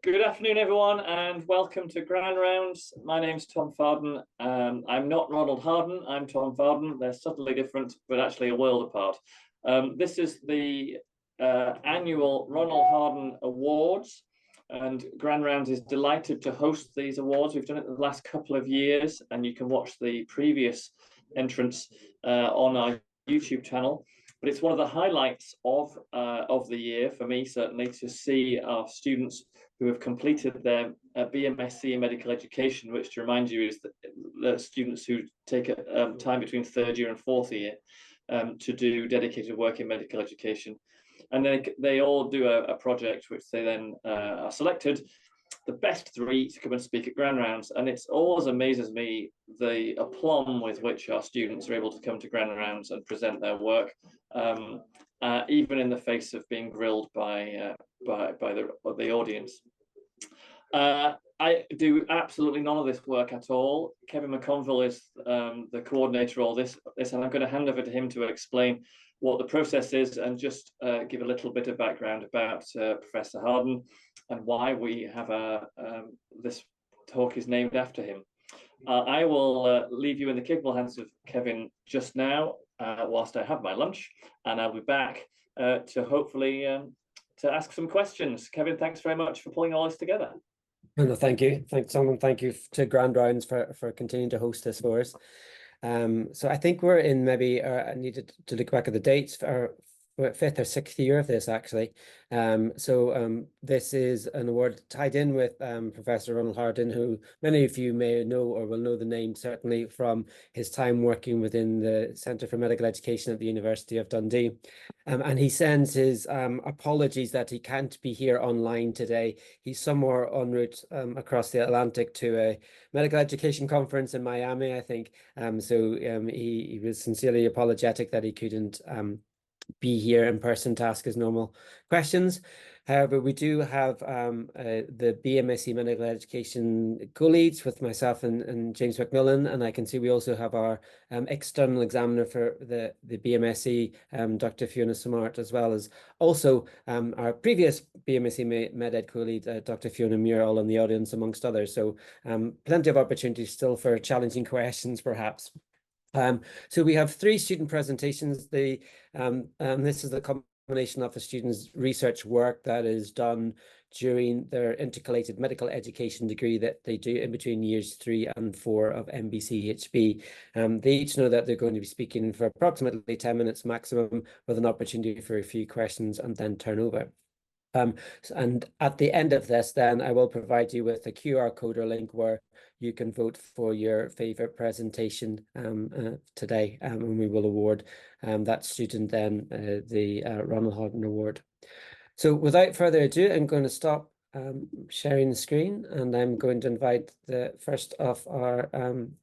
Good afternoon, everyone, and welcome to Grand Rounds. My name's Tom Farden. I'm not Ronald Harden, I'm Tom Farden. They're subtly different, but actually a world apart. This is the annual Ronald Harden Awards, and Grand Rounds is delighted to host these awards. We've done it the last couple of years, and you can watch the previous entrants on our YouTube channel. But it's one of the highlights of the year for me, certainly, to see our students who have completed their BMSc in medical education, which, to remind you, is the students who take time between third year and fourth year to do dedicated work in medical education. And then they all do a project which they then are selected, the best three, to come and speak at Grand Rounds. And it always amazes me the aplomb with which our students are able to come to Grand Rounds and present their work, even in the face of being grilled by the audience. I do absolutely none of this work at all. Kevin McConville is the coordinator of all this, and I'm going to hand over to him to explain what the process is and just give a little bit of background about Professor Harden and why we have this talk is named after him. I will leave you in the capable hands of Kevin just now, whilst I have my lunch, and I'll be back to hopefully to ask some questions. Kevin, thanks very much for pulling all this together. No, thank you. Thanks, Tom. Thank you to Grand Rounds for continuing to host this for us. So I think we're in maybe, I needed to look back at the dates for fifth or sixth year of this, actually. This is an award tied in with Professor Ronald Harden, who many of you may know or will know the name, certainly from his time working within the Centre for Medical Education at the University of Dundee. And he sends his apologies that he can't be here online today. He's somewhere en route across the Atlantic to a medical education conference in Miami, I think. He was sincerely apologetic that he couldn't be here in person to ask his normal questions. However, we do have the BMSc Medical Education co-leads with myself and James McMillan, and I can see we also have our external examiner for the BMSc, Dr. Fiona Smart, as well as also our previous BMSc Med-Ed co-lead, Dr. Fiona Muir, all in the audience, amongst others. So plenty of opportunities still for challenging questions, perhaps. So we have three student presentations. This is the combination of the students' research work that is done during their intercalated medical education degree that they do in between years 3 and 4 of MBCHB. They each know that they're going to be speaking for approximately 10 minutes maximum, with an opportunity for a few questions and then turn over. And at the end of this, then I will provide you with a QR code or link where you can vote for your favorite presentation today, and we will award that student then the Ronald Harden Award. So without further ado, I'm going to stop sharing the screen, and I'm going to invite the first of our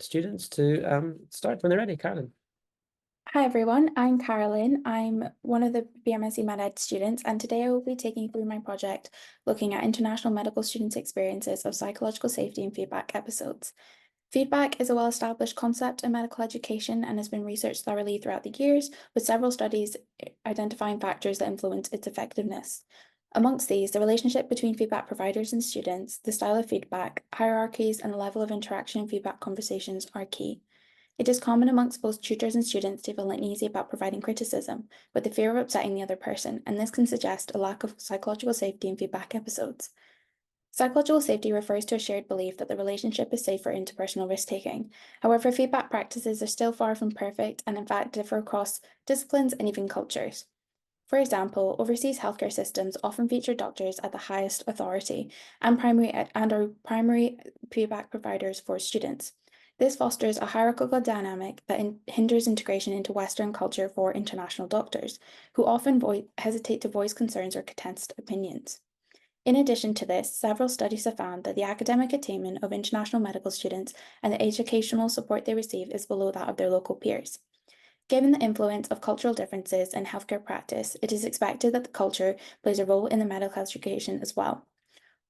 students to start when they're ready. Carolyn. Hi everyone, I'm Carolyn. I'm one of the BMSc Med-Ed students, and today I will be taking you through my project looking at international medical students' experiences of psychological safety and feedback episodes. Feedback is a well-established concept in medical education and has been researched thoroughly throughout the years, with several studies identifying factors that influence its effectiveness. Amongst these, the relationship between feedback providers and students, the style of feedback, hierarchies, and the level of interaction in feedback conversations are key. It is common amongst both tutors and students to feel uneasy about providing criticism, with the fear of upsetting the other person, and this can suggest a lack of psychological safety in feedback episodes. Psychological safety refers to a shared belief that the relationship is safe for interpersonal risk-taking. However, feedback practices are still far from perfect and in fact differ across disciplines and even cultures. For example, overseas healthcare systems often feature doctors at the highest authority and are primary feedback providers for students. This fosters a hierarchical dynamic that hinders integration into Western culture for international doctors, who often hesitate to voice concerns or contest opinions. In addition to this, several studies have found that the academic attainment of international medical students and the educational support they receive is below that of their local peers. Given the influence of cultural differences in healthcare practice, it is expected that the culture plays a role in the medical education as well.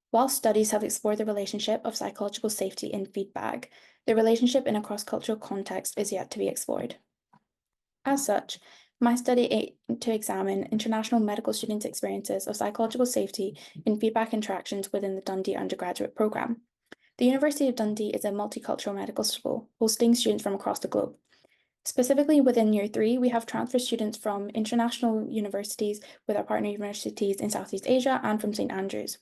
While studies have explored the relationship of psychological safety in feedback, the relationship in a cross-cultural context is yet to be explored. As such, My study aimed to examine international medical students' experiences of psychological safety in feedback interactions within the Dundee undergraduate programme. The University of Dundee is a multicultural medical school, hosting students from across the globe. Specifically within Year 3, we have transfer students from international universities with our partner universities in Southeast Asia and from St Andrews.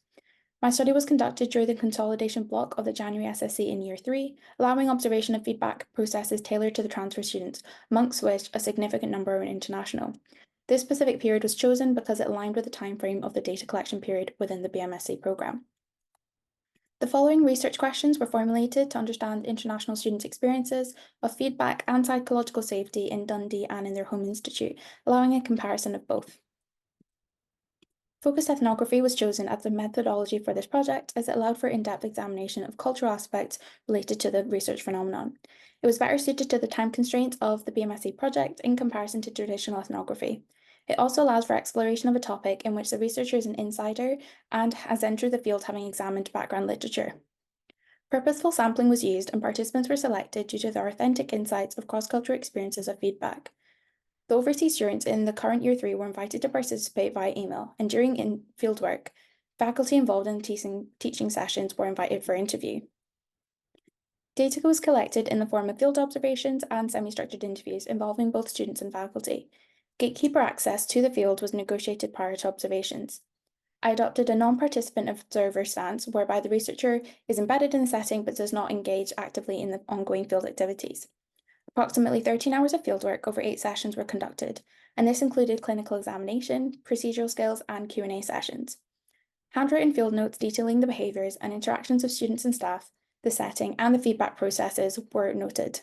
My study was conducted during the consolidation block of the January SSC in Year 3, allowing observation of feedback processes tailored to the transfer students, amongst which a significant number were international. This specific period was chosen because it aligned with the timeframe of the data collection period within the BMSc programme. The following research questions were formulated to understand international students' experiences of feedback and psychological safety in Dundee and in their home institute, allowing a comparison of both. Focused ethnography was chosen as the methodology for this project as it allowed for in-depth examination of cultural aspects related to the research phenomenon. It was better suited to the time constraints of the BMSc project in comparison to traditional ethnography. It also allows for exploration of a topic in which the researcher is an insider and has entered the field having examined background literature. Purposeful sampling was used and participants were selected due to their authentic insights of cross-cultural experiences of feedback. The overseas students in the current Year 3 were invited to participate via email, and during fieldwork, faculty involved in teaching sessions were invited for interview. Data was collected in the form of field observations and semi-structured interviews involving both students and faculty. Gatekeeper access to the field was negotiated prior to observations. I adopted a non-participant observer stance whereby the researcher is embedded in the setting but does not engage actively in the ongoing field activities. Approximately 13 hours of fieldwork over 8 sessions were conducted, and this included clinical examination, procedural skills, and Q&A sessions. Handwritten field notes detailing the behaviours and interactions of students and staff, the setting, and the feedback processes were noted.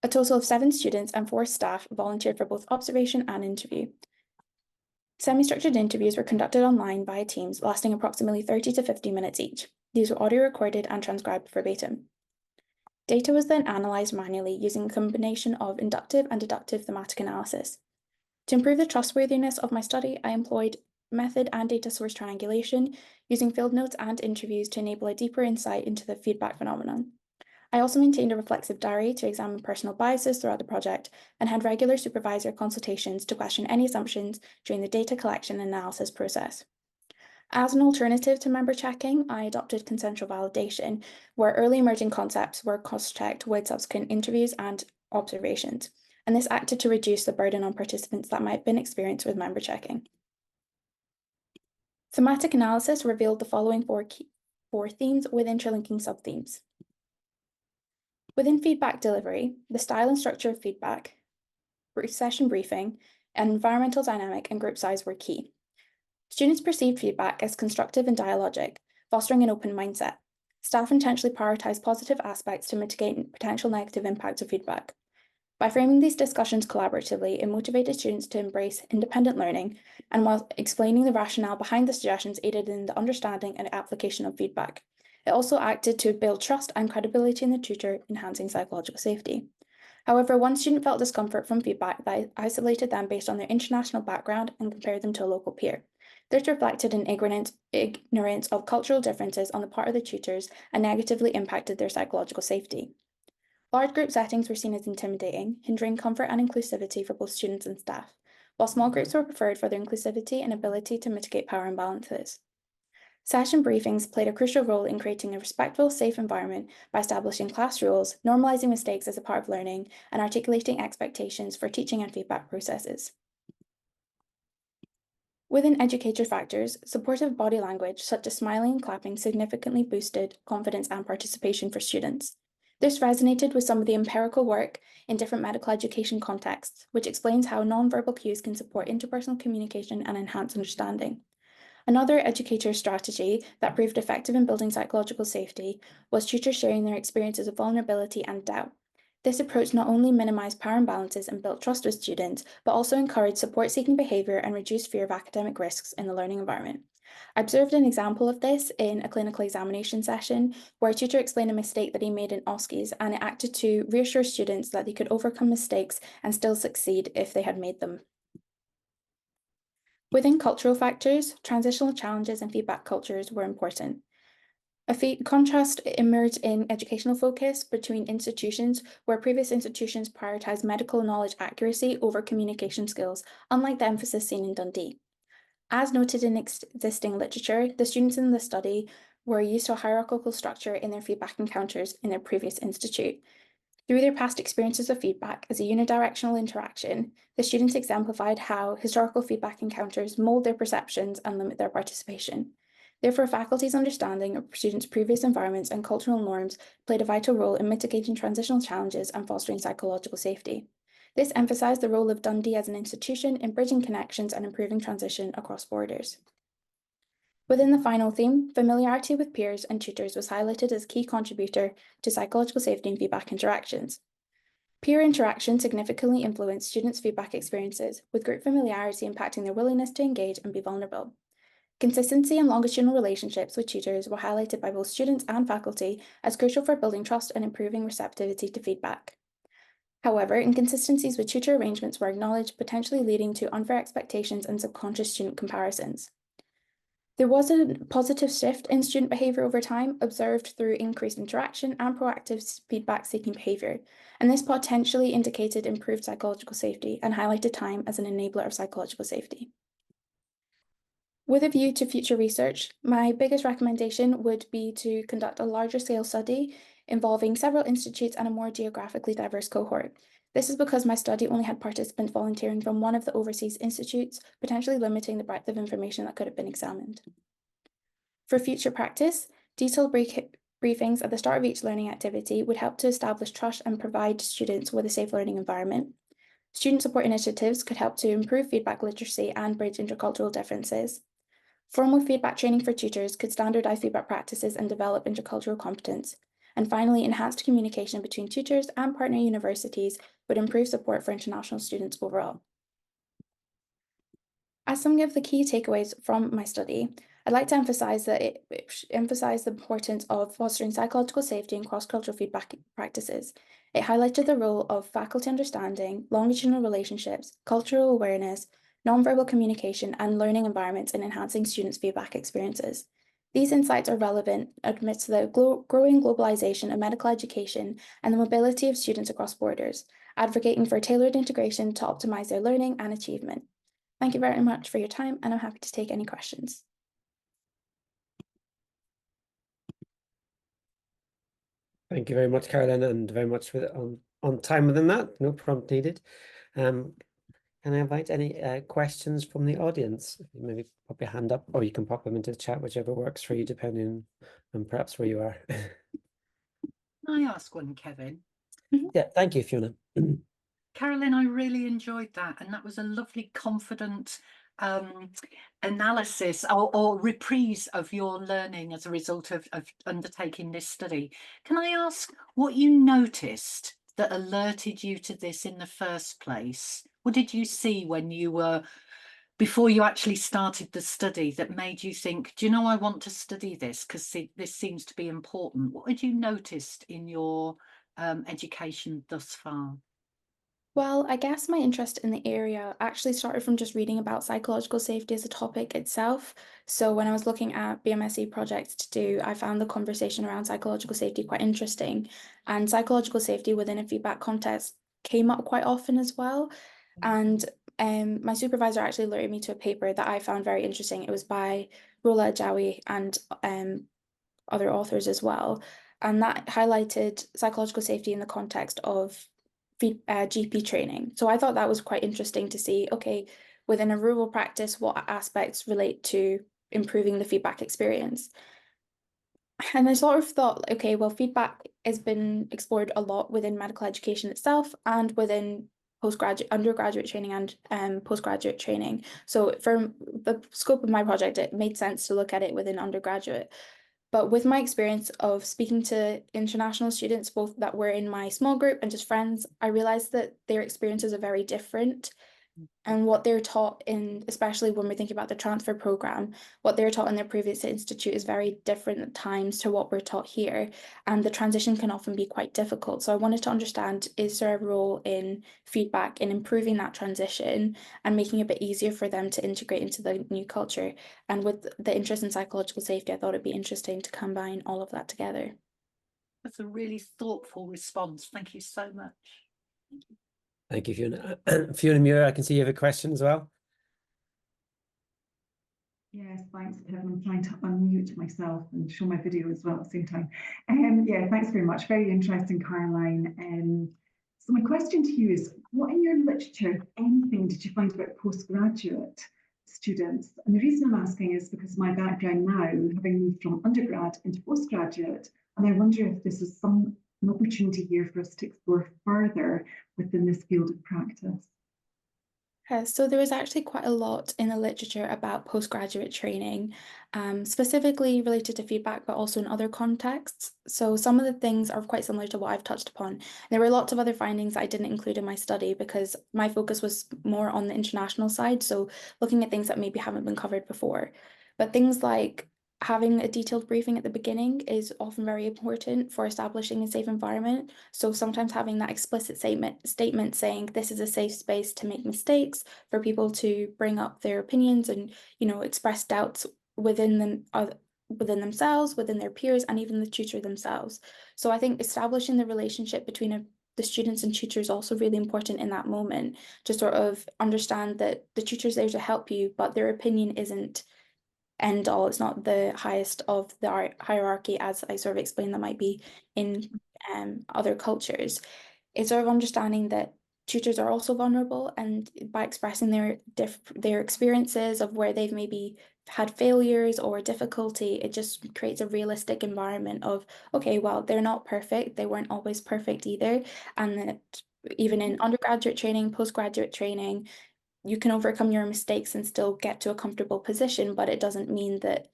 A total of 7 students and 4 staff volunteered for both observation and interview. Semi-structured interviews were conducted online via Teams, lasting approximately 30 to 50 minutes each. These were audio recorded and transcribed verbatim. Data was then analysed manually using a combination of inductive and deductive thematic analysis. To improve the trustworthiness of my study, I employed method and data source triangulation, using field notes and interviews to enable a deeper insight into the feedback phenomenon. I also maintained a reflexive diary to examine personal biases throughout the project and had regular supervisor consultations to question any assumptions during the data collection and analysis process. As an alternative to member checking, I adopted consensual validation, where early emerging concepts were cross-checked with subsequent interviews and observations, and this acted to reduce the burden on participants that might have been experienced with member checking. Thematic analysis revealed the following four themes with interlinking subthemes. Within feedback delivery, the style and structure of feedback, session briefing, and environmental dynamic and group size were key. Students perceived feedback as constructive and dialogic, fostering an open mindset. Staff intentionally prioritised positive aspects to mitigate potential negative impacts of feedback. By framing these discussions collaboratively, it motivated students to embrace independent learning, and while explaining the rationale behind the suggestions aided in the understanding and application of feedback. It also acted to build trust and credibility in the tutor, enhancing psychological safety. However, one student felt discomfort from feedback that isolated them based on their international background and compared them to a local peer. This reflected an ignorance of cultural differences on the part of the tutors and negatively impacted their psychological safety. Large group settings were seen as intimidating, hindering comfort and inclusivity for both students and staff, while small groups were preferred for their inclusivity and ability to mitigate power imbalances. Session briefings played a crucial role in creating a respectful, safe environment by establishing class rules, normalising mistakes as a part of learning, and articulating expectations for teaching and feedback processes. Within educator factors, supportive body language, such as smiling and clapping, significantly boosted confidence and participation for students. This resonated with some of the empirical work in different medical education contexts, which explains how nonverbal cues can support interpersonal communication and enhance understanding. Another educator strategy that proved effective in building psychological safety was tutors sharing their experiences of vulnerability and doubt. This approach not only minimised power imbalances and built trust with students, but also encouraged support-seeking behaviour and reduced fear of academic risks in the learning environment. I observed an example of this in a clinical examination session where a tutor explained a mistake that he made in OSCEs, and it acted to reassure students that they could overcome mistakes and still succeed if they had made them. Within cultural factors, transitional challenges and feedback cultures were important. Contrast emerged in educational focus between institutions, where previous institutions prioritised medical knowledge accuracy over communication skills, unlike the emphasis seen in Dundee. As noted in existing literature, the students in the study were used to a hierarchical structure in their feedback encounters in their previous institute. Through their past experiences of feedback as a unidirectional interaction, the students exemplified how historical feedback encounters mould their perceptions and limit their participation. Therefore, faculty's understanding of students' previous environments and cultural norms played a vital role in mitigating transitional challenges and fostering psychological safety. This emphasised the role of Dundee as an institution in bridging connections and improving transition across borders. Within the final theme, familiarity with peers and tutors was highlighted as a key contributor to psychological safety and feedback interactions. Peer interaction significantly influenced students' feedback experiences, with group familiarity impacting their willingness to engage and be vulnerable. Consistency and longitudinal relationships with tutors were highlighted by both students and faculty as crucial for building trust and improving receptivity to feedback. However, inconsistencies with tutor arrangements were acknowledged, potentially leading to unfair expectations and subconscious student comparisons. There was a positive shift in student behaviour over time, observed through increased interaction and proactive feedback-seeking behaviour, and this potentially indicated improved psychological safety and highlighted time as an enabler of psychological safety. With a view to future research, my biggest recommendation would be to conduct a larger scale study involving several institutes and a more geographically diverse cohort. This is because my study only had participants volunteering from one of the overseas institutes, potentially limiting the breadth of information that could have been examined. For future practice, detailed briefings at the start of each learning activity would help to establish trust and provide students with a safe learning environment. Student support initiatives could help to improve feedback literacy and bridge intercultural differences. Formal feedback training for tutors could standardise feedback practices and develop intercultural competence. And finally, enhanced communication between tutors and partner universities would improve support for international students overall. As some of the key takeaways from my study, I'd like to emphasise that it emphasised the importance of fostering psychological safety and cross-cultural feedback practices. It highlighted the role of faculty understanding, longitudinal relationships, cultural awareness, nonverbal communication, and learning environments in enhancing students' feedback experiences. These insights are relevant amidst the growing globalisation of medical education and the mobility of students across borders, advocating for tailored integration to optimise their learning and achievement. Thank you very much for your time, and I'm happy to take any questions. Thank you very much, Carolyn, and very much for on time within that. No prompt needed. Can I invite any questions from the audience? Maybe pop your hand up, or you can pop them into the chat, whichever works for you, depending on perhaps where you are. Can I ask one, Kevin? Yeah, thank you, Fiona. Carolyn, I really enjoyed that, and that was a lovely, confident analysis or reprise of your learning as a result of undertaking this study. Can I ask what you noticed that alerted you to this in the first place? What did you see when you were, before you actually started the study, that made you think, do you know, I want to study this because this seems to be important? What had you noticed in your education thus far? Well, I guess my interest in the area actually started from just reading about psychological safety as a topic itself. So when I was looking at BMSc projects to do, I found the conversation around psychological safety quite interesting. And psychological safety within a feedback context came up quite often as well. And my supervisor actually alerted me to a paper that I found very interesting. It was by Rola Ajawi and other authors as well. And that highlighted psychological safety in the context of GP training. So I thought that was quite interesting to see, okay, within a rural practice, what aspects relate to improving the feedback experience. And I sort of thought, okay, well, feedback has been explored a lot within medical education itself and within undergraduate training and postgraduate training. So for the scope of my project, it made sense to look at it within undergraduate. But with my experience of speaking to international students, both that were in my small group and just friends, I realized that their experiences are very different. And what they're taught in, especially when we think about the transfer program, what they're taught in their previous institute is very different at times to what we're taught here. And the transition can often be quite difficult. So I wanted to understand, is there a role in feedback in improving that transition and making it a bit easier for them to integrate into the new culture? And with the interest in psychological safety, I thought it'd be interesting to combine all of that together. That's a really thoughtful response. Thank you so much. Thank you, Fiona. Fiona Muir, I can see you have a question as well. Yes, thanks, Kevin. I'm trying to unmute myself and show my video as well at the same time. Yeah, thanks very much. Very interesting, Caroline. So my question to you is, what in your literature, if anything, did you find about postgraduate students? And the reason I'm asking is because my background now, having moved from undergrad into postgraduate, and I wonder if this is an opportunity here for us to explore further within this field of practice. So there was actually quite a lot in the literature about postgraduate training, specifically related to feedback, but also in other contexts. So some of the things are quite similar to what I've touched upon. There were lots of other findings I didn't include in my study because my focus was more on the international side, so looking at things that maybe haven't been covered before. But things like having a detailed briefing at the beginning is often very important for establishing a safe environment. So sometimes having that explicit statement saying this is a safe space to make mistakes, for people to bring up their opinions and, you know, express doubts within them, within themselves, within their peers, and even the tutor themselves. So I think establishing the relationship between the students and tutors is also really important in that moment, to sort of understand that the tutor's there to help you, but their opinion isn't end all. It's not the highest of the hierarchy, as I sort of explained that might be in other cultures. It's sort of understanding that tutors are also vulnerable, and by expressing their experiences of where they've maybe had failures or difficulty, it just creates a realistic environment of, okay, well, they're not perfect, they weren't always perfect either, and that even in undergraduate training, postgraduate training, you can overcome your mistakes and still get to a comfortable position, but it doesn't mean that,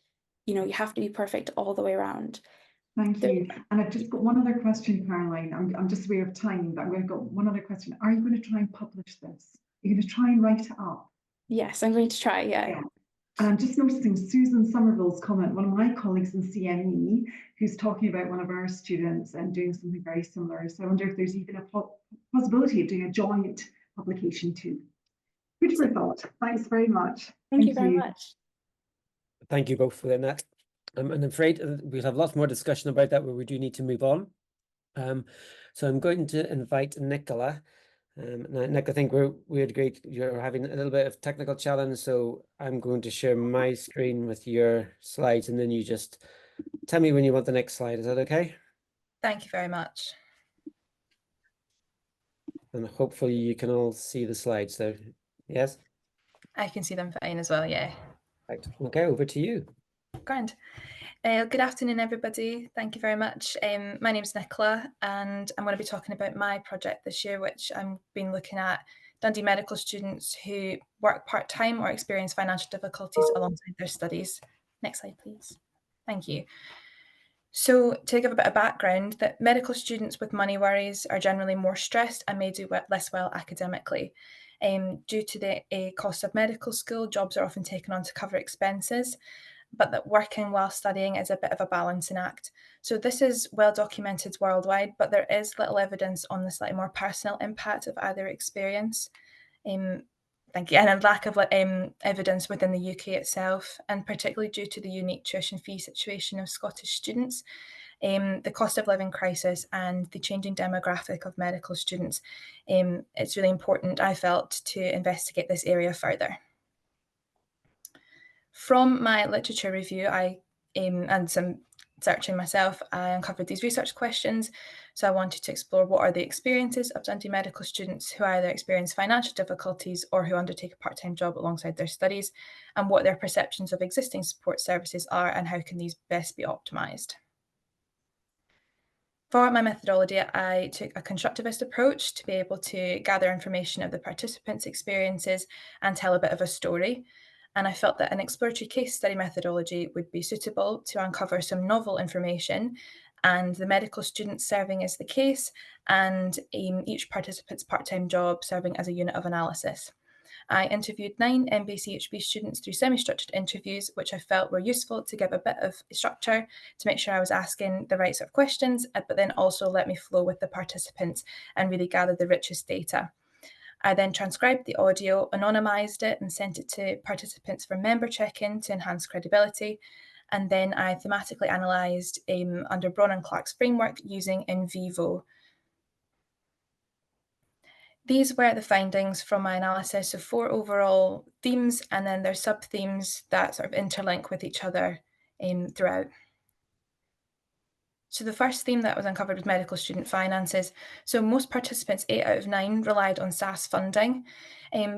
you know, you have to be perfect all the way around. Thank you. And I've just got one other question, Caroline. I'm just aware of time, but I've got one other question. Are you going to try and publish this? Are you going to try and write it up? Yes, I'm going to try, yeah. And I'm just noticing Susan Somerville's comment, one of my colleagues in CME, who's talking about one of our students and doing something very similar. So I wonder if there's even a possibility of doing a joint publication too. Good for thought. Thanks very much. Thank you very much. Thank you both for that. I'm afraid we'll have lots more discussion about that, where we do need to move on. So I'm going to invite Nicola. Nick, I think we had agreed you're having a little bit of technical challenge, so I'm going to share my screen with your slides, and then you just tell me when you want the next slide. Is that okay? Thank you very much. And hopefully you can all see the slides there. Yes? I can see them fine as well, yeah. Right. Okay, over to you. Grand. Good afternoon, everybody. Thank you very much. My name is Nicola, and I'm going to be talking about my project this year, which I've been looking at Dundee medical students who work part-time or experience financial difficulties alongside their studies. Next slide, please. Thank you. So to give a bit of background, that medical students with money worries are generally more stressed and may do less well academically. Due to the cost of medical school, jobs are often taken on to cover expenses, but that working while studying is a bit of a balancing act. So this is well documented worldwide, but there is little evidence on the slightly more personal impact of either experience. Thank you. And a lack of evidence within the UK itself, and particularly due to the unique tuition fee situation of Scottish students, the cost of living crisis and the changing demographic of medical students, it's really important, I felt, to investigate this area further. From my literature review, and some searching myself, I uncovered these research questions. So I wanted to explore what are the experiences of Dundee medical students who either experience financial difficulties or who undertake a part-time job alongside their studies, and what their perceptions of existing support services are and how can these best be optimised. For my methodology, I took a constructivist approach to be able to gather information of the participants' experiences and tell a bit of a story. And I felt that an exploratory case study methodology would be suitable to uncover some novel information, and the medical students serving as the case, and each participant's part-time job serving as a unit of analysis. I interviewed 9 MBCHB students through semi-structured interviews, which I felt were useful to give a bit of structure, to make sure I was asking the right sort of questions, but then also let me flow with the participants and really gather the richest data. I then transcribed the audio, anonymised it, and sent it to participants for member check-in to enhance credibility. And then I thematically analysed under Braun and Clark's framework using In Vivo. These were the findings from my analysis of 4 overall themes, and then there's sub-themes that sort of interlink with each other throughout. So the first theme that was uncovered was medical student finances. So most participants, 8 out of 9, relied on SAS funding,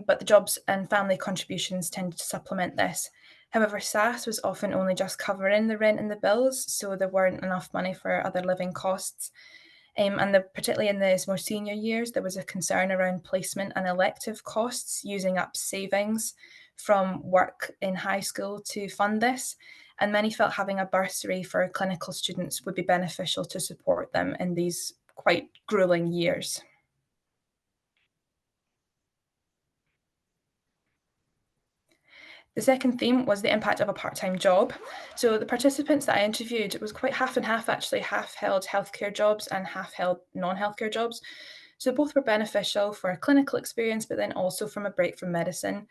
but the jobs and family contributions tended to supplement this. However, SAS was often only just covering the rent and the bills, so there weren't enough money for other living costs. And particularly in the more senior years, there was a concern around placement and elective costs, using up savings from work in high school to fund this. And many felt having a bursary for clinical students would be beneficial to support them in these quite grueling years. The second theme was the impact of a part-time job. So the participants that I interviewed, it was quite half and half actually, half held healthcare jobs and half held non-healthcare jobs. So both were beneficial for a clinical experience, but then also from a break from medicine.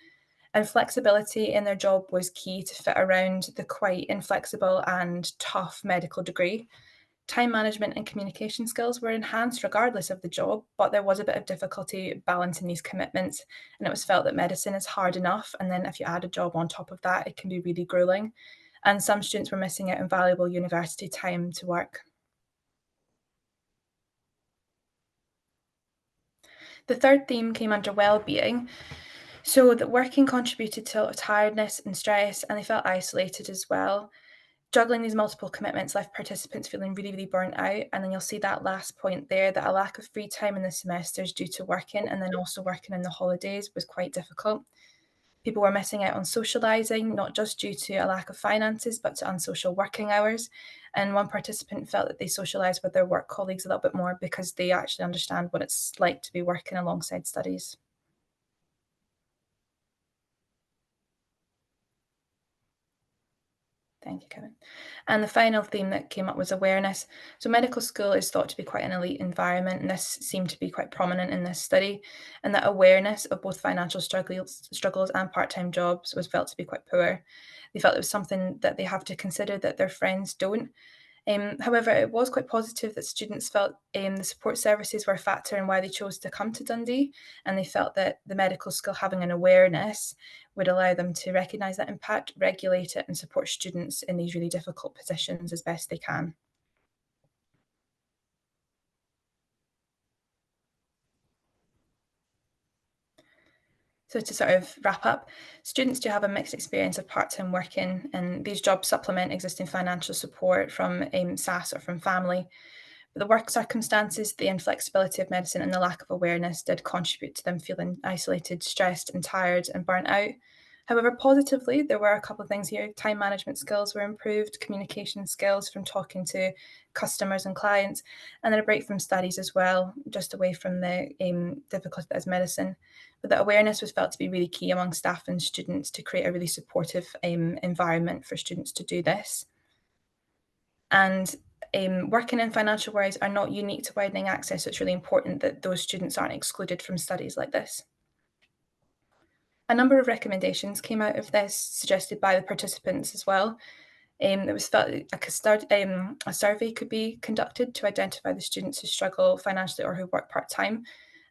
And flexibility in their job was key to fit around the quite inflexible and tough medical degree. Time management and communication skills were enhanced regardless of the job, but there was a bit of difficulty balancing these commitments, and it was felt that medicine is hard enough, and then if you add a job on top of that, it can be really grueling. And some students were missing out on valuable university time to work. The third theme came under well-being. So that working contributed to tiredness and stress, and they felt isolated as well. Juggling these multiple commitments left participants feeling really, really burnt out. And then you'll see that last point there, that a lack of free time in the semesters due to working, and then also working in the holidays, was quite difficult. People were missing out on socialising, not just due to a lack of finances, but to unsocial working hours. And one participant felt that they socialised with their work colleagues a little bit more because they actually understand what it's like to be working alongside studies. Thank you, Kevin. And the final theme that came up was awareness. So medical school is thought to be quite an elite environment, and this seemed to be quite prominent in this study. And that awareness of both financial struggles and part-time jobs was felt to be quite poor. They felt it was something that they have to consider that their friends don't. However, it was quite positive that students felt the support services were a factor in why they chose to come to Dundee, and they felt that the medical school having an awareness would allow them to recognise that impact, regulate it, and support students in these really difficult positions as best they can. So to sort of wrap up, students do have a mixed experience of part-time working, and these jobs supplement existing financial support from SAS or from family. But the work circumstances, the inflexibility of medicine, and the lack of awareness did contribute to them feeling isolated, stressed and tired and burnt out. However, positively, there were a couple of things here. Time management skills were improved, communication skills from talking to customers and clients, and then a break from studies as well, just away from the difficulty that is medicine. But the awareness was felt to be really key among staff and students to create a really supportive environment for students to do this. And working in financial worries are not unique to widening access, so it's really important that those students aren't excluded from studies like this. A number of recommendations came out of this, suggested by the participants as well. It was felt like a survey could be conducted to identify the students who struggle financially or who work part-time,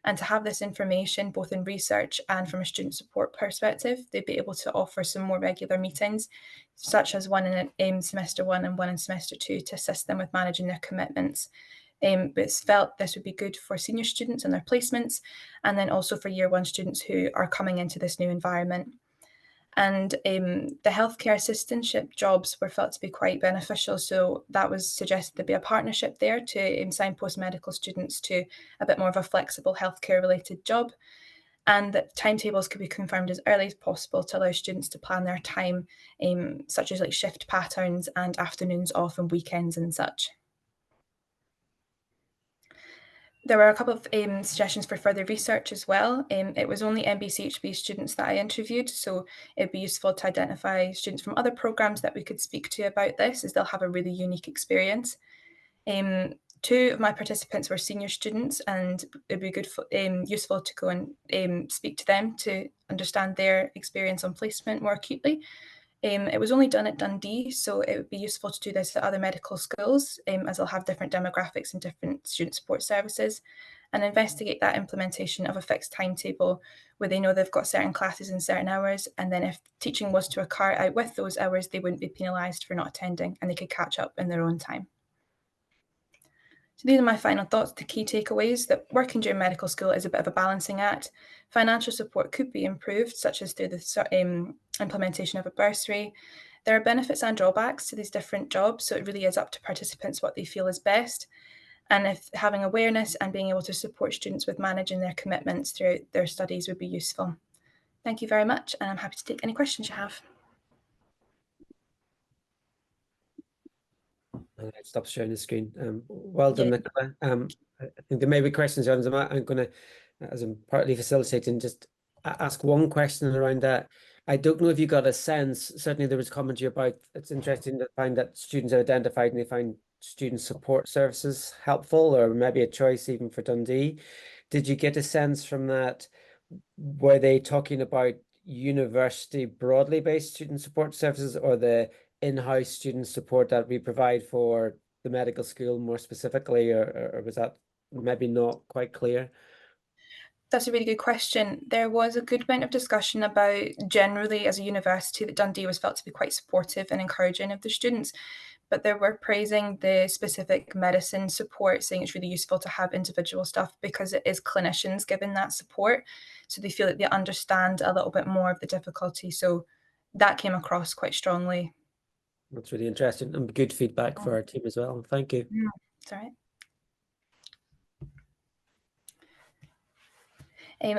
and to have this information both in research and from a student support perspective. They'd be able to offer some more regular meetings, such as one in semester 1 and one in semester 2, to assist them with managing their commitments. But it's felt this would be good for senior students and their placements, and then also for year 1 students who are coming into this new environment. And the healthcare assistantship jobs were felt to be quite beneficial. So that was suggested to be a partnership there to signpost medical students to a bit more of a flexible healthcare related job, and that timetables could be confirmed as early as possible to allow students to plan their time, such as like shift patterns and afternoons off and weekends and such. There were a couple of suggestions for further research as well. It was only MBCHB students that I interviewed, so it'd be useful to identify students from other programmes that we could speak to about this, as they'll have a really unique experience. Two of my participants were senior students, and it'd be useful to go and speak to them to understand their experience on placement more acutely. It was only done at Dundee, so it would be useful to do this at other medical schools, as they'll have different demographics and different student support services, and investigate that implementation of a fixed timetable where they know they've got certain classes and certain hours, and then if teaching was to occur out with those hours, they wouldn't be penalised for not attending, and they could catch up in their own time. So these are my final thoughts, the key takeaways: that working during medical school is a bit of a balancing act. Financial support could be improved, such as through the implementation of a bursary. There are benefits and drawbacks to these different jobs, so it really is up to participants what they feel is best. And if having awareness and being able to support students with managing their commitments throughout their studies would be useful. Thank you very much, and I'm happy to take any questions you have. Stop sharing the screen. Well done, Nicola. I think there may be questions. I'm going to, as I'm partly facilitating, just ask one question around that. I don't know if you got a sense. Certainly, there was commentary about it's interesting to find that students are identified and they find student support services helpful, or maybe a choice even for Dundee. Did you get a sense from that? Were they talking about university broadly based student support services, or the in-house student support that we provide for the medical school more specifically, or was that maybe not quite clear? That's a really good question. There was a good amount of discussion about generally as a university that Dundee was felt to be quite supportive and encouraging of the students, but they were praising the specific medicine support, saying it's really useful to have individual stuff because it is clinicians giving that support. So they feel that they understand a little bit more of the difficulty. So that came across quite strongly. That's really interesting and good feedback for our team as well. Thank you. It's all right.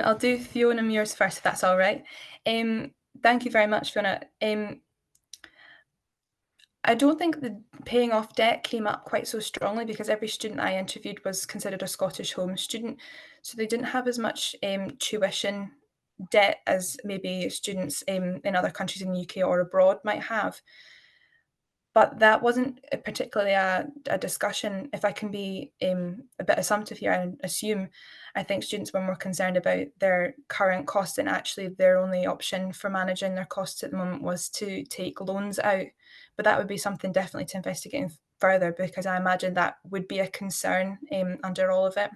I'll do Fiona Muir's first, if that's all right. Thank you very much, Fiona. I don't think the paying off debt came up quite so strongly because every student I interviewed was considered a Scottish home student. So they didn't have as much tuition debt as maybe students in other countries in the UK or abroad might have. But that wasn't particularly a discussion. If I can be a bit assumptive here and assume, I think students were more concerned about their current costs, and actually their only option for managing their costs at the moment was to take loans out. But that would be something definitely to investigate further, because I imagine that would be a concern under all of it.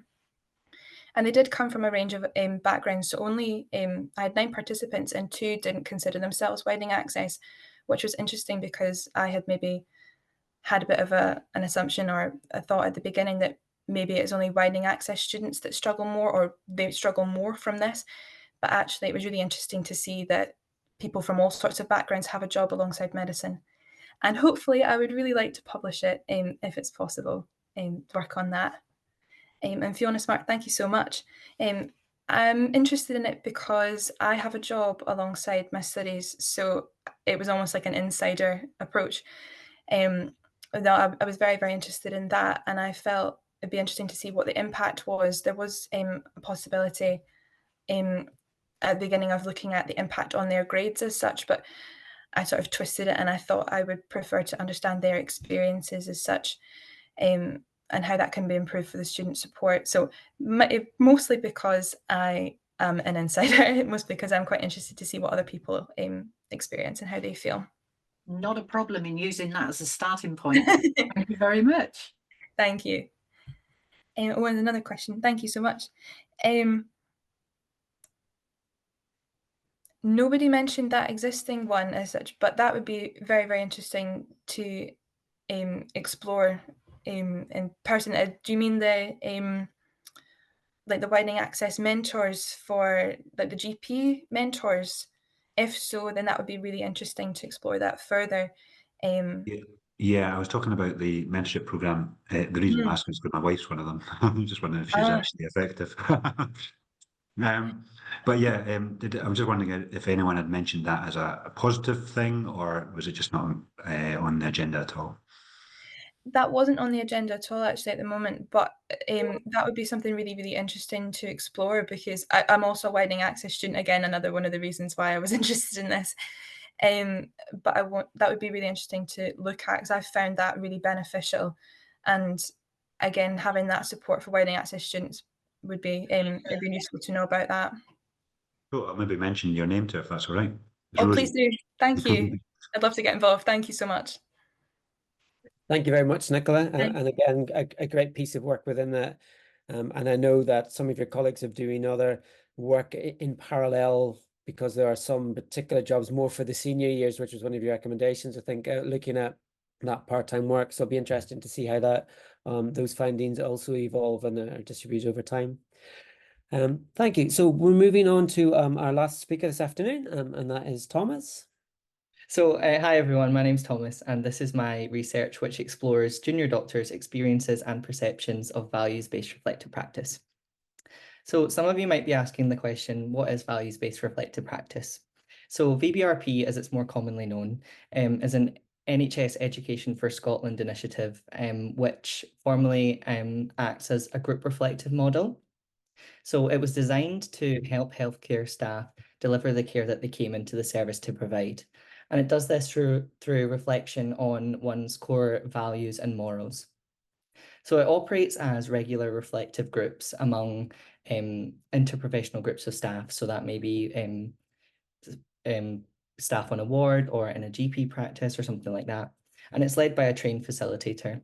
And they did come from a range of backgrounds. So only I had 9 participants and 2 didn't consider themselves widening access, which was interesting because I had maybe had a bit of an assumption or a thought at the beginning that maybe it's only widening access students that struggle more, or they struggle more from this. But actually it was really interesting to see that people from all sorts of backgrounds have a job alongside medicine. And hopefully I would really like to publish it if it's possible, work on that. And Fiona Smart, thank you so much. I'm interested in it because I have a job alongside my studies, so it was almost like an insider approach. I was very, very interested in that, and I felt it'd be interesting to see what the impact was. There was a possibility at the beginning of looking at the impact on their grades as such, but I sort of twisted it, and I thought I would prefer to understand their experiences as such. And how that can be improved for the student support. So mostly because I am an insider, mostly because I'm quite interested to see what other people experience and how they feel. Not a problem in using that as a starting point. Thank you very much. Thank you. And another question. Thank you so much. Nobody mentioned that existing one as such, but that would be very, very interesting to explore in person. Do you mean the like the widening access mentors for like the GP mentors? If so, then that would be really interesting to explore that further. Yeah, I was talking about the mentorship program. The reason I'm asking is because my wife's one of them. I'm just wondering if she's actually effective. But yeah, I was just wondering if anyone had mentioned that as a positive thing, or was it just not on the agenda at all? That wasn't on the agenda at all actually at the moment, but that would be something really, really interesting to explore, because I'm also a widening access student, again, another one of the reasons why I was interested in this. But that would be really interesting to look at, because I've found that really beneficial. And again, having that support for widening access students would be it'd be useful to know about that. Oh, I'll maybe mention your name too, if that's all right. It's Oh, Rosie. please do. Thank you. I'd love to get involved. Thank you so much. Thank you very much, Nicola. Thank And again, a great piece of work within that. And I know that some of your colleagues are doing other work in parallel, because there are some particular jobs more for the senior years, which was one of your recommendations, I think, looking at that part-time work. So it'll be interesting to see how that those findings also evolve and are distributed over time. Thank you. So we're moving on to our last speaker this afternoon, and that is Thomas. So hi everyone, my name's Thomas, and this is my research which explores junior doctors' experiences and perceptions of values-based reflective practice. So some of you might be asking the question, what is values-based reflective practice? So VBRP, as it's more commonly known, is an NHS Education for Scotland initiative, which formally acts as a group reflective model. So it was designed to help healthcare staff deliver the care that they came into the service to provide. And it does this through reflection on one's core values and morals. So it operates as regular reflective groups among interprofessional groups of staff. So that may be staff on a ward or in a GP practice or something like that. And it's led by a trained facilitator.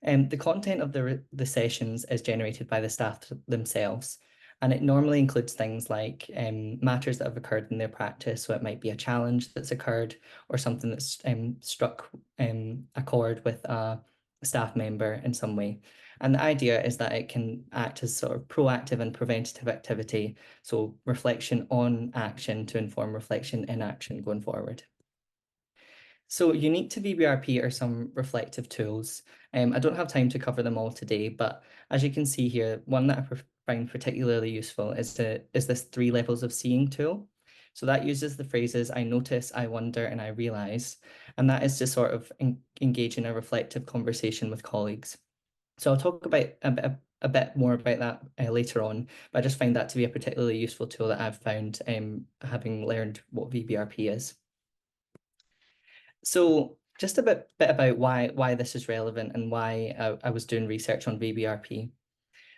The content of the sessions is generated by the staff themselves, and it normally includes things like matters that have occurred in their practice. So it might be a challenge that's occurred or something that's struck a chord with a staff member in some way. And the idea is that it can act as sort of proactive and preventative activity, so reflection on action to inform reflection in action going forward. So unique to VBRP are some reflective tools. I don't have time to cover them all today, but as you can see here, one that I find particularly useful is this 3 levels of seeing tool. So that uses the phrases I notice, I wonder, and I realize, and that is to sort of engage in a reflective conversation with colleagues. So I'll talk about a bit more about that later on, but I just find that to be a particularly useful tool that I've found having learned what VBRP is. So just a bit about why this is relevant and why I was doing research on VBRP.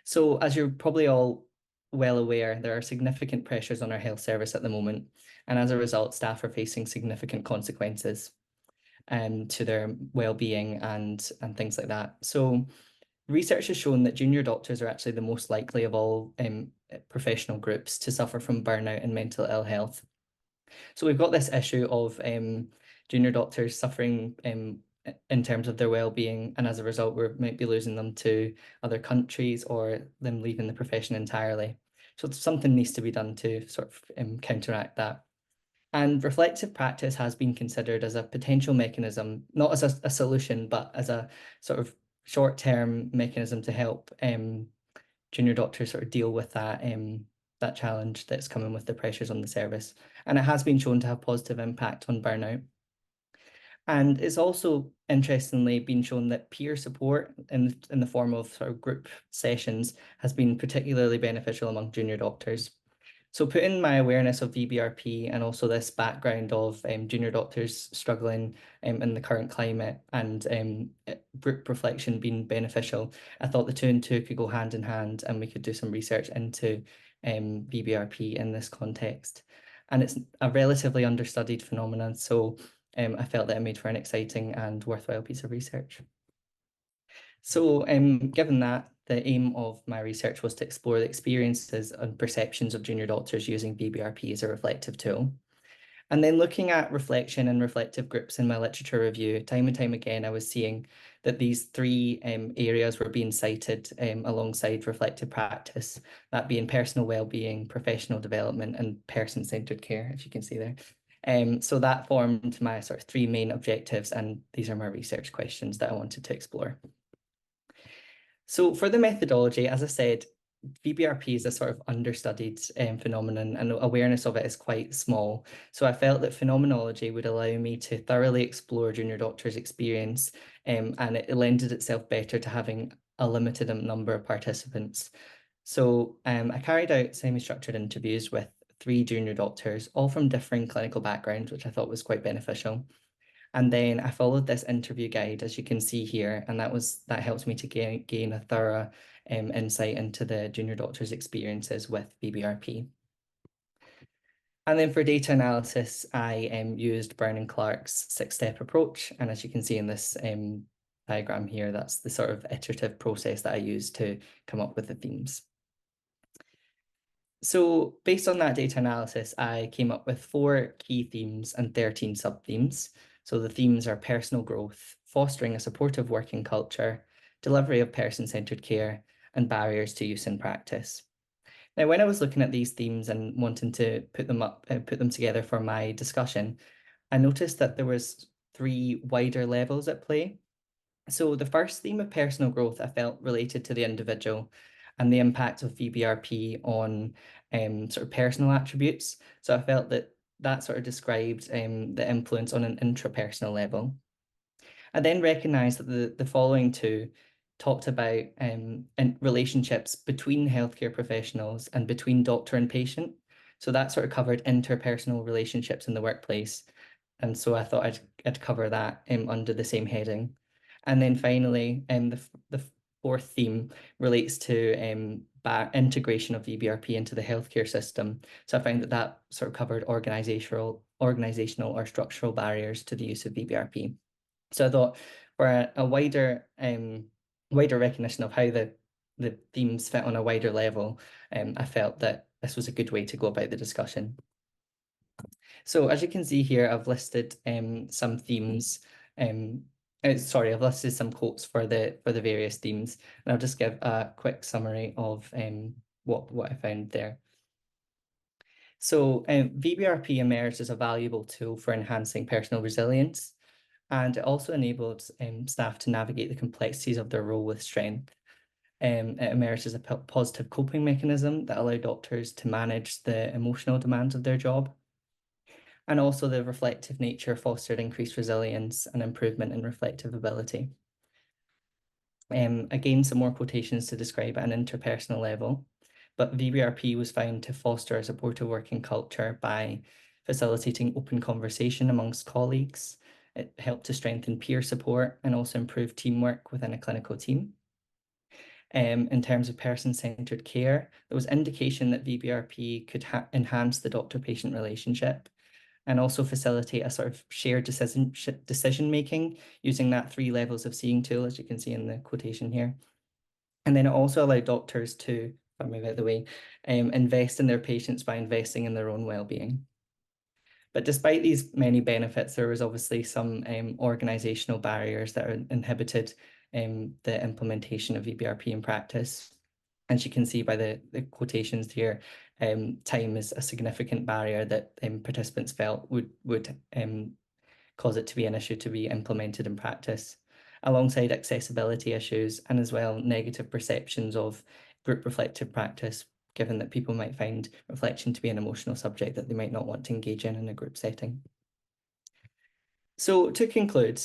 So as you're probably all well aware, there are significant pressures on our health service at the moment. And as a result, staff are facing significant consequences to their well-being and things like that. So research has shown that junior doctors are actually the most likely of all professional groups to suffer from burnout and mental ill health. So we've got this issue of junior doctors suffering in terms of their well-being, and as a result, we might be losing them to other countries or them leaving the profession entirely. So something needs to be done to sort of counteract that. And reflective practice has been considered as a potential mechanism, not as a solution, but as a sort of short-term mechanism to help junior doctors sort of deal with that that challenge that's coming with the pressures on the service. And it has been shown to have positive impact on burnout. And it's also interestingly been shown that peer support in the form of sort of group sessions has been particularly beneficial among junior doctors. So putting my awareness of VBRP and also this background of junior doctors struggling in the current climate and group reflection being beneficial, I thought the 2 and 2 could go hand in hand, and we could do some research into VBRP in this context. And it's a relatively understudied phenomenon, so I felt that it made for an exciting and worthwhile piece of research. So given that, the aim of my research was to explore the experiences and perceptions of junior doctors using VBRP as a reflective tool. And then looking at reflection and reflective groups in my literature review, time and time again, I was seeing that these 3 areas were being cited alongside reflective practice, that being personal well-being, professional development, and person-centered care, if you can see there. So that formed my sort of 3 main objectives, and these are my research questions that I wanted to explore. So for the methodology, as I said, VBRP is a sort of understudied phenomenon, and awareness of it is quite small. So I felt that phenomenology would allow me to thoroughly explore junior doctors' experience, and it lended itself better to having a limited number of participants. So I carried out semi-structured interviews with 3 junior doctors, all from differing clinical backgrounds, which I thought was quite beneficial. And then I followed this interview guide, as you can see here, and that helped me to gain a thorough insight into the junior doctor's experiences with BBRP. And then for data analysis, I used Brown and Clark's 6-step approach. And as you can see in this diagram here, that's the sort of iterative process that I used to come up with the themes. So based on that data analysis, I came up with 4 key themes and 13 sub-themes. So the themes are personal growth, fostering a supportive working culture, delivery of person-centered care, and barriers to use in practice. Now, when I was looking at these themes and wanting to put them together for my discussion, I noticed that there was 3 wider levels at play. So the first theme of personal growth I felt related to the individual and the impact of VBRP on sort of personal attributes. So I felt that sort of described the influence on an intrapersonal level. I then recognised that the following 2 talked about relationships between healthcare professionals and between doctor and patient. So that sort of covered interpersonal relationships in the workplace. And so I thought I'd cover that under the same heading. And then finally, the 4th theme relates to integration of VBRP into the healthcare system. So I found that sort of covered organizational or structural barriers to the use of VBRP. So I thought for a wider recognition of how the themes fit on a wider level, I felt that this was a good way to go about the discussion. So as you can see here, I've listed some themes. I've listed some quotes for the various themes, and I'll just give a quick summary of what I found there. So VBRP emerged as a valuable tool for enhancing personal resilience, and it also enabled staff to navigate the complexities of their role with strength. It emerged as a positive coping mechanism that allowed doctors to manage the emotional demands of their job. And also the reflective nature fostered increased resilience and improvement in reflective ability. Again, some more quotations to describe at an interpersonal level, but VBRP was found to foster a supportive working culture by facilitating open conversation amongst colleagues. It helped to strengthen peer support and also improve teamwork within a clinical team. In terms of person-centered care, there was indication that VBRP could enhance the doctor-patient relationship and also facilitate a sort of shared decision-making using that 3 levels of seeing tool, as you can see in the quotation here. And then it also allowed doctors to, if I move out of the way, invest in their patients by investing in their own well-being. But despite these many benefits, there was obviously some organisational barriers that inhibited the implementation of VBRP in practice. As you can see by the quotations here, time is a significant barrier that participants felt would cause it to be an issue to be implemented in practice, alongside accessibility issues and as well negative perceptions of group reflective practice, given that people might find reflection to be an emotional subject that they might not want to engage in a group setting. So to conclude,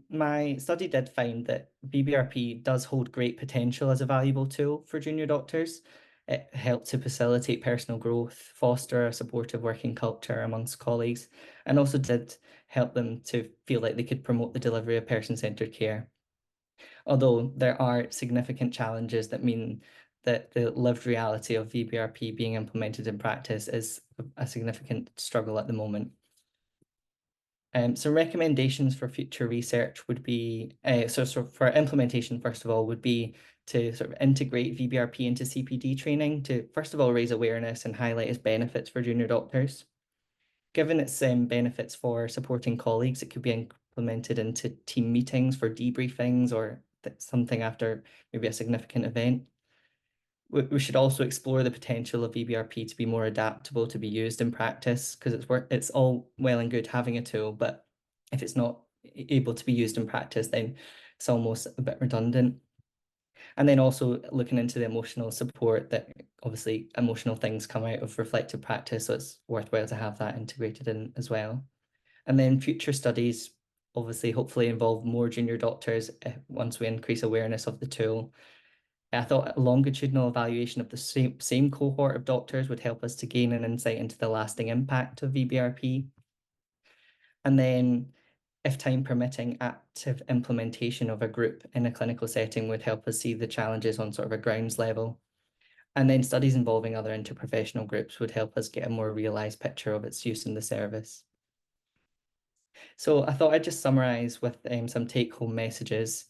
my study did find that VBRP does hold great potential as a valuable tool for junior doctors. It helped to facilitate personal growth, foster a supportive working culture amongst colleagues, and also did help them to feel like they could promote the delivery of person-centered care. Although there are significant challenges that mean that the lived reality of VBRP being implemented in practice is a significant struggle at the moment. Some recommendations for future research would be, so for implementation, first of all, would be to sort of integrate VBRP into CPD training to, first of all, raise awareness and highlight its benefits for junior doctors. Given its benefits for supporting colleagues, it could be implemented into team meetings for debriefings or something after maybe a significant event. We should also explore the potential of VBRP to be more adaptable to be used in practice, because it's all well and good having a tool, but if it's not able to be used in practice, then it's almost a bit redundant. And then also looking into the emotional support, that obviously emotional things come out of reflective practice, so it's worthwhile to have that integrated in as well. And then future studies obviously hopefully involve more junior doctors once we increase awareness of the tool. I thought a longitudinal evaluation of the same cohort of doctors would help us to gain an insight into the lasting impact of VBRP. And then, if time permitting, active implementation of a group in a clinical setting would help us see the challenges on sort of a grounds level. And then studies involving other interprofessional groups would help us get a more realised picture of its use in the service. So I thought I'd just summarise with some take-home messages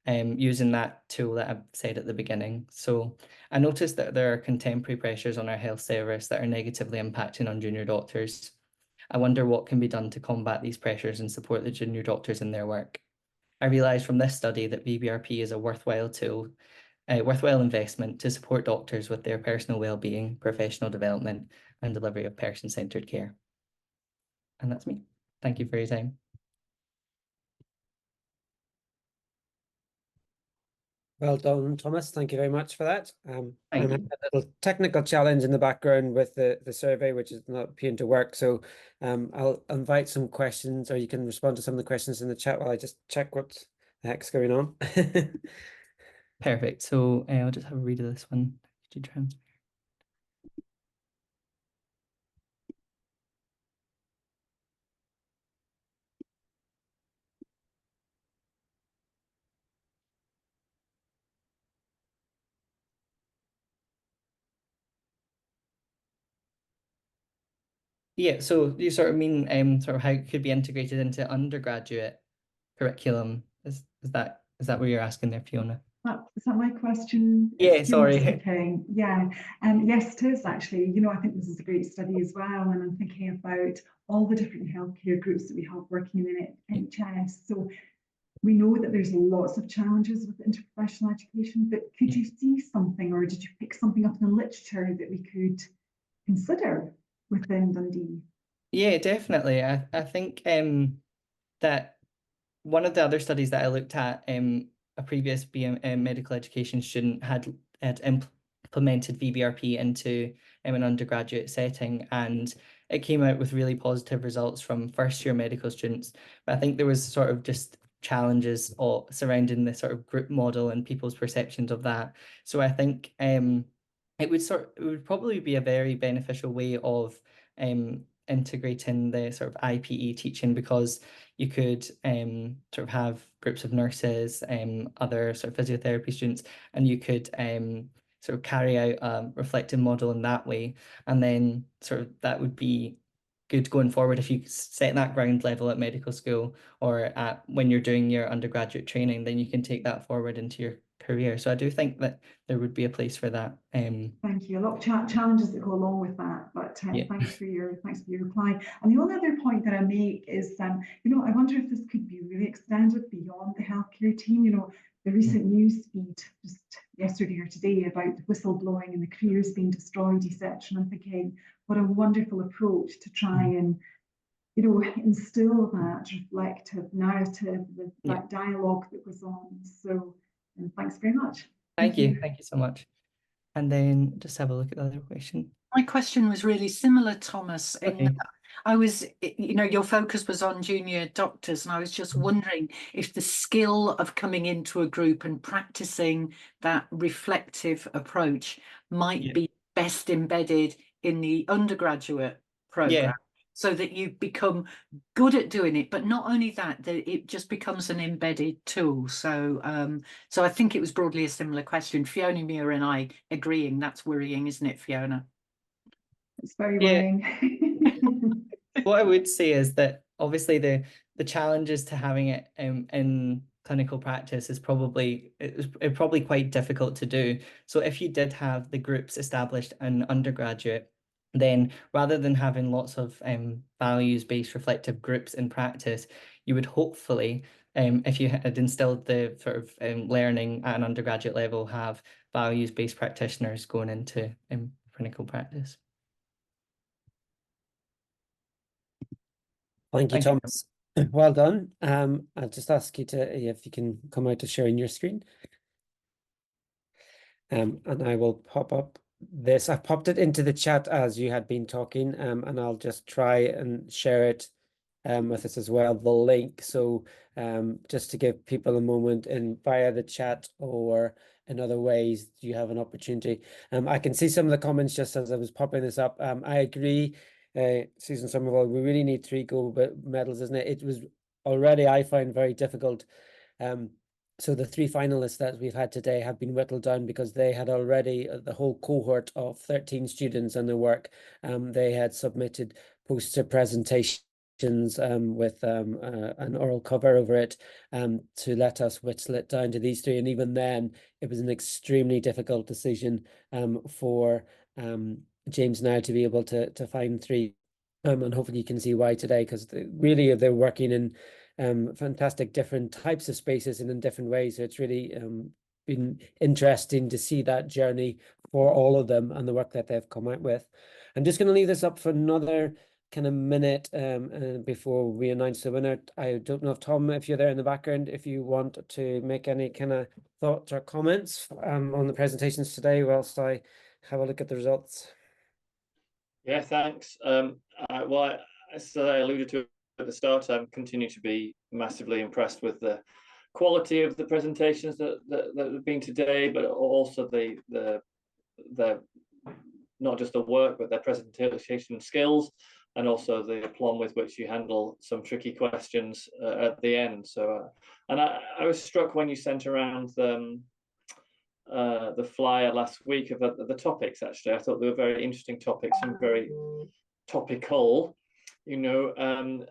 using that tool that I said at the beginning. So I noticed that there are contemporary pressures on our health service that are negatively impacting on junior doctors. I wonder what can be done to combat these pressures and support the junior doctors in their work. I realised from this study that VBRP is a worthwhile tool, a worthwhile investment to support doctors with their personal well-being, professional development, and delivery of person-centred care. And that's me. Thank you for your time. Well done, Thomas. Thank you very much for that. Thank and you. a little technical challenge in the background with the survey, which is not appearing to work. So I'll invite some questions, or you can respond to some of the questions in the chat while I just check what the heck's going on. Perfect. So I'll just have a read of this one. Could you transfer? Yeah, so you sort of mean sort of how it could be integrated into undergraduate curriculum. Is that what you're asking there, Fiona? Is that my question? Yeah, sorry. Okay, yeah. Yes, it is actually. You know, I think this is a great study as well, and I'm thinking about all the different healthcare groups that we have working in the NHS. So we know that there's lots of challenges with interprofessional education, but could you see something, or did you pick something up in the literature that we could consider within Dundee? Yeah, definitely. I think that one of the other studies that I looked at, a previous medical education student had implemented VBRP into an undergraduate setting, and it came out with really positive results from first-year medical students. But I think there was sort of just challenges surrounding the sort of group model and people's perceptions of that. So I think it would probably be a very beneficial way of integrating the sort of IPE teaching, because you could sort of have groups of nurses, other sort of physiotherapy students, and you could sort of carry out a reflective model in that way. And then sort of that would be good going forward if you set that ground level at medical school, or when you're doing your undergraduate training, then you can take that forward into your career. So I do think that there would be a place for that. Thank you. A lot of challenges that go along with that, but Yeah. thanks for your reply. And the only other point that I make is, you know, I wonder if this could be really extended beyond the healthcare team. You know, the recent news feed just yesterday or today about the whistleblowing and the careers being destroyed, etc. And I'm thinking, what a wonderful approach to try and, you know, instill that reflective narrative, that dialogue that goes on. So, and thanks very much. Thank you so much. And then just have a look at the other question. My question was really similar, Thomas. Okay. I was, you know, your focus was on junior doctors, and I was just wondering if the skill of coming into a group and practicing that reflective approach might be best embedded in the undergraduate program, so that you become good at doing it. But not only that, it just becomes an embedded tool. So, so I think it was broadly a similar question. Fiona Muir and I agreeing. That's worrying, isn't it, Fiona? It's very worrying. What I would say is that obviously the challenges to having it in clinical practice is probably quite difficult to do. So if you did have the groups established in undergraduate, then rather than having lots of values-based reflective groups in practice, you would hopefully, if you had instilled the sort of learning at an undergraduate level, have values-based practitioners going into clinical practice. Thank you, Thomas. Well done. I'll just ask you if you can come out to sharing your screen. And I will pop up this. I've popped it into the chat as you had been talking, and I'll just try and share it with us as well, the link. So just to give people a moment and via the chat or in other ways, you have an opportunity. I can see some of the comments just as I was popping this up. I agree, Susan Somerville, we really need 3 gold medals, isn't it? It was already, I find, very difficult. So the 3 finalists that we've had today have been whittled down because they had already, the whole cohort of 13 students and their work, they had submitted poster presentations with an oral cover over it to let us whittle it down to these 3. And even then, it was an extremely difficult decision for James now to be able to find 3. And hopefully you can see why today, because really they're working in fantastic different types of spaces and in different ways. So it's really been interesting to see that journey for all of them and the work that they've come out with. I'm just going to leave this up for another kind of minute before we announce the winner. I don't know if Tom, if you're there in the background, if you want to make any kind of thoughts or comments on the presentations today whilst I have a look at the results. Yeah, thanks. Well, as I alluded to at the start, I continue to be massively impressed with the quality of the presentations that have been today, but also the not just the work, but their presentation skills, and also the aplomb with which you handle some tricky questions at the end. So, and I was struck when you sent around the flyer last week of the topics. Actually, I thought they were very interesting topics and very topical. You know,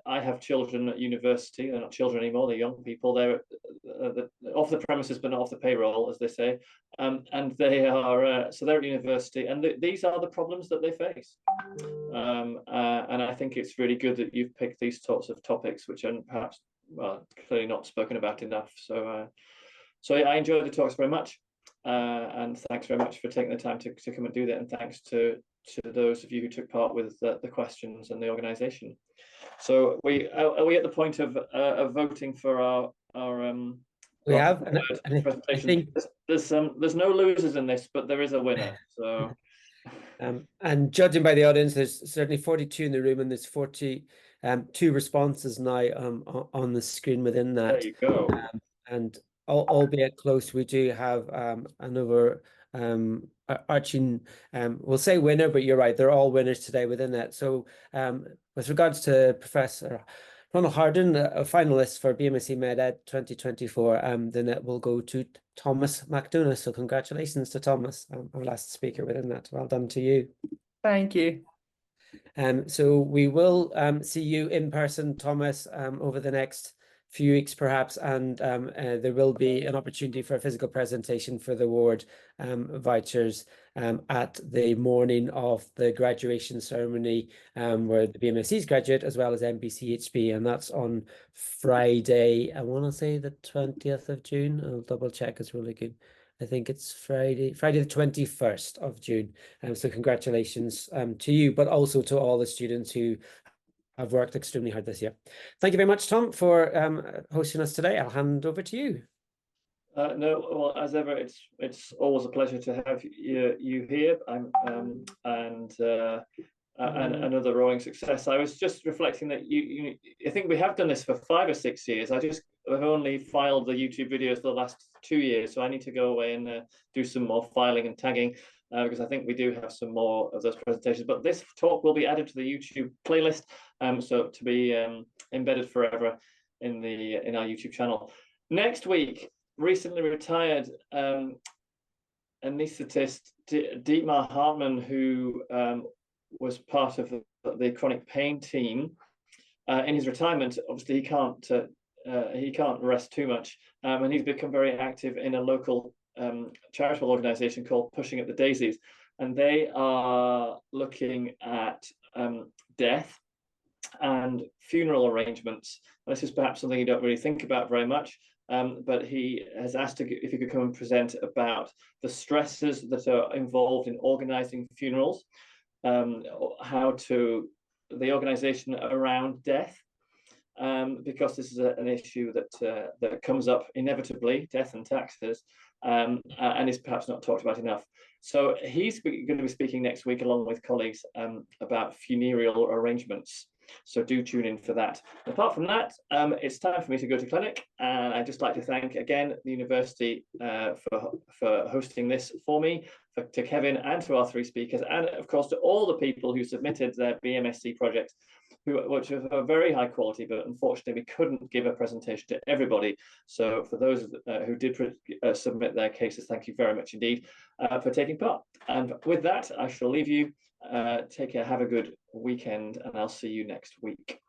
I have children at university. They're not children anymore, they're young people. They're off the premises but not off the payroll, as they say, and they are so they're at university, and these are the problems that they face. And I think it's really good that you've picked these sorts of topics, which are perhaps, well, clearly not spoken about enough. So so I enjoyed the talks very much, and thanks very much for taking the time to come and do that, and thanks to those of you who took part with the questions and the organisation. So are we at the point of voting for our we have, and presentation? I think there's no losers in this, but there is a winner. So and judging by the audience, there's certainly 42 in the room, and there's 42 responses now on the screen within that. There you go. And albeit close, we do have another arching, we'll say winner, but you're right, they're all winners today within that. So with regards to Professor Ronald Harden, a finalist for BMSc MedEd 2024, then it will go to Thomas McDonough. So congratulations to Thomas, our last speaker within that. Well done to you. Thank you. So we will see you in person, Thomas, over the next few weeks perhaps, and there will be an opportunity for a physical presentation for the award vouchers at the morning of the graduation ceremony, where the BMSCs graduate as well as MBCHB, and that's on Friday, I want to say the 20th of June. I'll double check, it's really good. I think it's Friday the 21st of June. So congratulations to you, but also to all the students who have worked extremely hard this year. Thank you very much, Tom, for hosting us today. I'll hand over to you. No, well, as ever, it's always a pleasure to have you here. And another roaring success. I was just reflecting that I think we have done this for 5 or 6 years. I've only filed the YouTube videos for the last 2 years, so I need to go away and do some more filing and tagging, because I think we do have some more of those presentations. But this talk will be added to the YouTube playlist, so to be embedded forever in our YouTube channel. Next week, recently retired anaesthetist Dietmar Hartmann, who was part of the chronic pain team. In his retirement, obviously he can't rest too much, and he's become very active in a local charitable organisation called Pushing Up the Daisies, and they are looking at death and funeral arrangements. This is perhaps something you don't really think about very much, but he has asked if he could come and present about the stresses that are involved in organising funerals, the organisation around death, because this is an issue that comes up inevitably, death and taxes, and is perhaps not talked about enough. So he's going to be speaking next week along with colleagues about funereal arrangements. So do tune in for that. Apart from that, it's time for me to go to clinic, and I'd just like to thank again the university for hosting this for me, to Kevin and to our three speakers, and of course to all the people who submitted their BMSc projects, which are very high quality, but unfortunately we couldn't give a presentation to everybody. So for those who did submit their cases, thank you very much indeed for taking part. And with that, I shall leave you. Take care, have a good weekend, and I'll see you next week.